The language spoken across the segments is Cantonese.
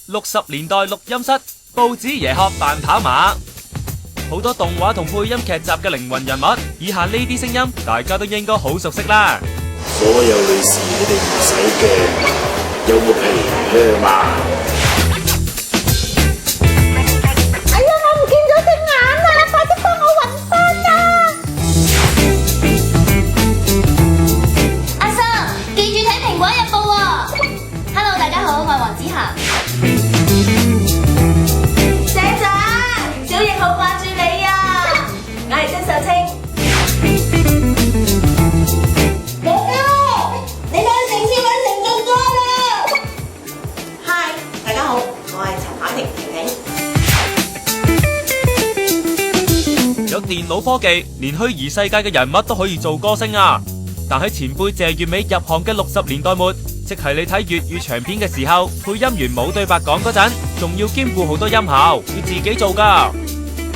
60年代錄音室，報紙椰殼扮跑馬，好多動畫同配音劇集嘅靈魂人物，以下呢啲聲音大家都應該好熟悉啦。所有女士，你哋唔使驚，有冇皮靴嘛？哎呀，我唔見咗隻眼啊！快啲幫我搵返啦！阿生，記住睇《蘋果日報》喎。Hello， 大家好，我係黃子涵。社長，小瑩好掛住你啊！我係張秀清。哥哥，你攞城市揾成進哥啦！嗨，大家好，我係陳凱婷婷婷。有電腦科技，連虛擬世界嘅人物都可以做歌星啊！但喺前輩謝月美入行嘅60年代末，即係你睇粵語長片嘅時候，配音員冇對白講嗰陣，仲要兼顧好多音效，要自己做噶。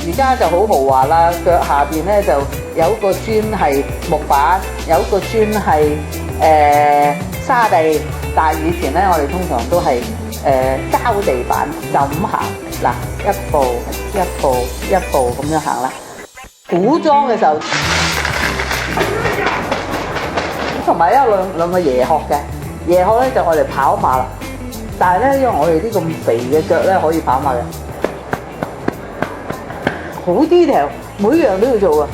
而家就好豪華啦，腳下邊咧就有個磚係木板，有個磚係沙地，但係以前咧我哋通常都係膠地板就咁行，嗱一步一步一步咁樣行啦。古裝嘅時候，同埋有兩個椰殼嘅，椰殼咧就我哋跑馬啦，但係咧因為我哋啲咁肥嘅腳咧可以跑馬嘅。好 detail，每樣都要做啊！